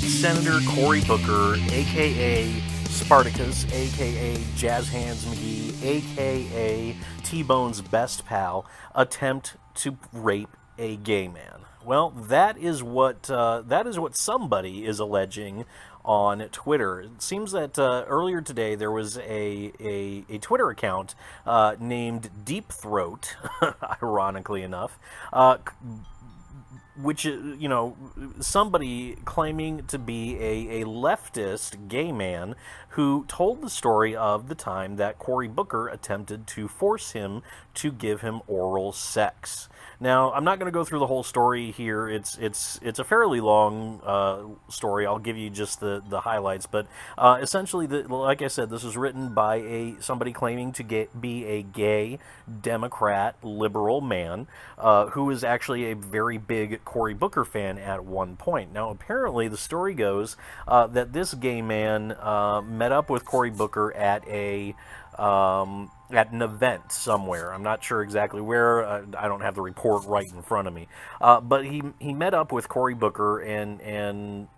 Senator Cory Booker, a.k.a. Spartacus, a.k.a. Jazz Hands McGee, a.k.a. T-Bone's best pal, attempt to rape a gay man. Well, that is what somebody is alleging on Twitter. It seems that earlier today there was a Twitter account named Deep Throat, ironically enough, which, you know, somebody claiming to be a leftist gay man who told the story of the time that Cory Booker attempted to force him to give him oral sex. Now, I'm not going to go through the whole story here. It's a fairly long story. I'll give you just the highlights. But essentially, like I said, this was written by somebody claiming to be a gay Democrat liberal man who is actually a very big Cory Booker fan at one point. Now, apparently, the story goes that this gay man met up with Cory Booker at an event somewhere. I'm not sure exactly where. I don't have the report right in front of me. But he met up with Cory Booker and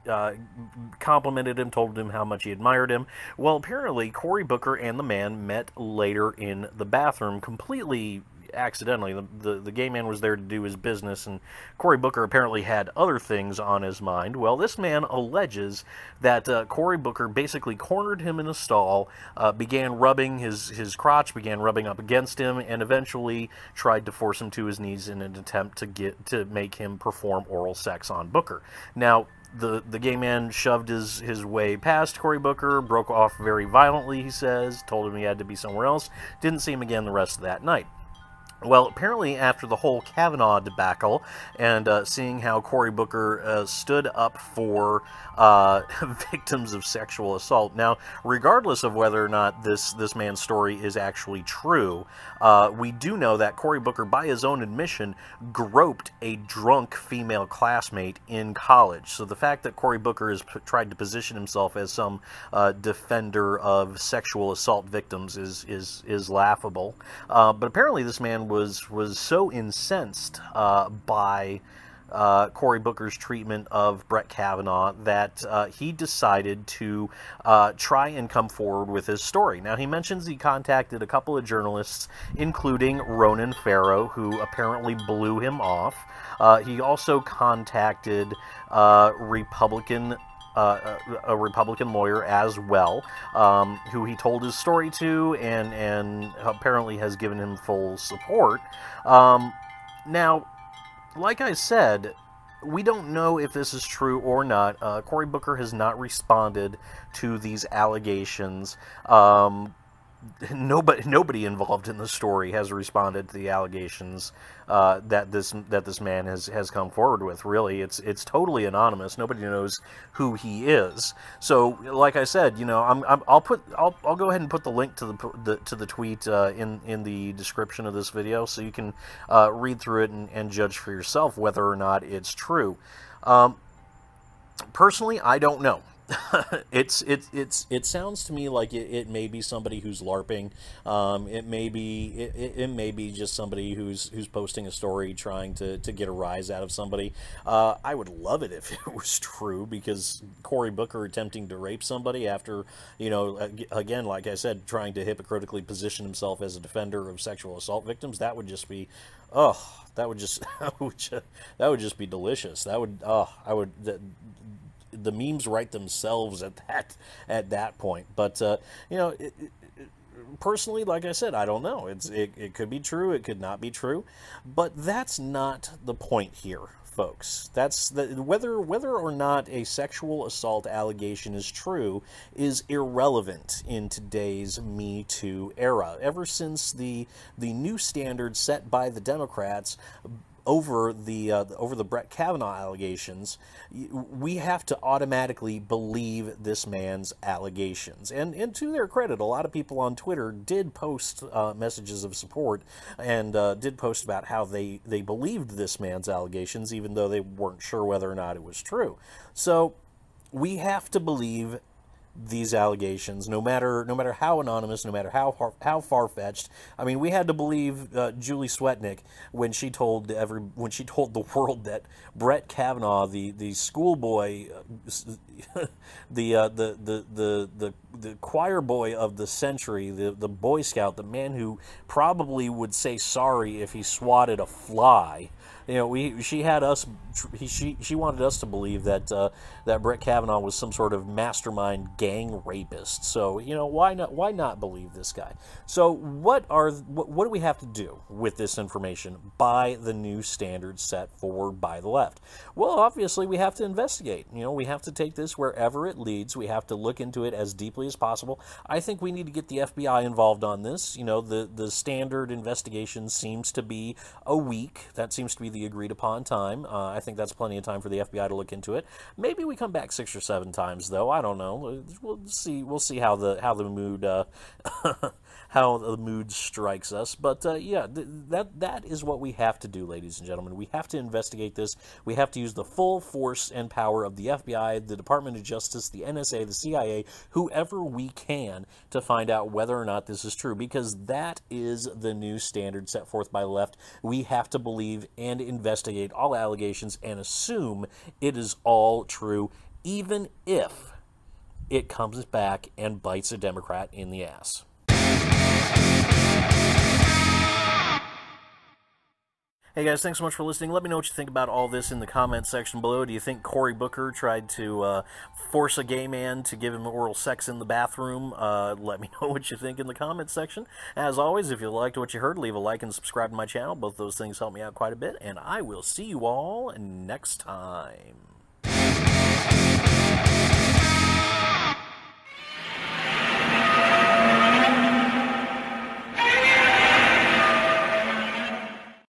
complimented him, told him how much he admired him. Well, apparently, Cory Booker and the man met later in the bathroom, completely accidentally. The gay man was there to do his business, and Cory Booker apparently had other things on his mind. Well, this man alleges that Cory Booker basically cornered him in a stall, began rubbing his crotch, began rubbing up against him, and eventually tried to force him to his knees in an attempt to make him perform oral sex on Booker. Now, the gay man shoved his way past Cory Booker, broke off very violently, he says, told him he had to be somewhere else, didn't see him again the rest of that night. Well, apparently after the whole Kavanaugh debacle and seeing how Cory Booker stood up for victims of sexual assault. Now, regardless of whether or not this man's story is actually true, we do know that Cory Booker, by his own admission, groped a drunk female classmate in college. So the fact that Cory Booker has tried to position himself as some defender of sexual assault victims is laughable. But apparently this man was so incensed by Cory Booker's treatment of Brett Kavanaugh that he decided to try and come forward with his story. Now, he mentions he contacted a couple of journalists, including Ronan Farrow, who apparently blew him off. He also contacted a Republican lawyer as well, who he told his story to, and apparently has given him full support. Now, like I said, we don't know if this is true or not. Cory Booker has not responded to these allegations. Nobody involved in the story has responded to the allegations that this man has come forward with. Really, it's totally anonymous. Nobody knows who he is. So, like I said, you know, I'll go ahead and put the link to the tweet in the description of this video, so you can read through it and judge for yourself whether or not it's true. Personally, I don't know. It sounds to me like it may be somebody who's LARPing. It may be just somebody who's posting a story trying to get a rise out of somebody. I would love it if it was true, because Cory Booker attempting to rape somebody after, you know, again, like I said, trying to hypocritically position himself as a defender of sexual assault victims, that would just be, that would just be delicious. The memes write themselves at that point. But you know, personally, like I said, I don't know. It could be true, it could not be true, but that's not the point here, folks. That's whether or not a sexual assault allegation is true is irrelevant in today's Me Too era. Ever since the new standard set by the Democrats over the Brett Kavanaugh allegations, we have to automatically believe this man's allegations. And to their credit, a lot of people on Twitter did post messages of support and did post about how they believed this man's allegations, even though they weren't sure whether or not it was true. So we have to believe these allegations, no matter how anonymous, no matter how far-fetched. I mean, we had to believe Julie Swetnick when she told the world that Brett Kavanaugh, the schoolboy, the choir boy of the century, the Boy Scout, the man who probably would say sorry if he swatted a fly. You know, she wanted us to believe that that Brett Kavanaugh was some sort of mastermind gang rapist. So, you know, why not believe this guy? So what do we have to do with this information by the new standards set forward by the left? Well, obviously we have to investigate. You know, we have to take this wherever it leads. We have to look into it as deeply as possible. I think we need to get the FBI involved on this. You know, the standard investigation seems to be a week. That seems to be the agreed upon time. I think that's plenty of time for the FBI to look into it. Maybe we come back 6 or 7 times, though. I don't know. We'll see. We'll see how the mood how the mood strikes us. But yeah, that is what we have to do, ladies and gentlemen. We have to investigate this. We have to use the full force and power of the FBI, the Department of Justice, the NSA, the CIA, whoever we can, to find out whether or not this is true, because that is the new standard set forth by the left. We have to believe and investigate all allegations and assume it is all true, even if it comes back and bites a Democrat in the ass. Hey guys, thanks so much for listening. Let me know what you think about all this in the comment section below. Do you think Cory Booker tried to force a gay man to give him oral sex in the bathroom? Let me know what you think in the comment section. As always, if you liked what you heard, leave a like and subscribe to my channel. Both those things help me out quite a bit, and I will see you all next time.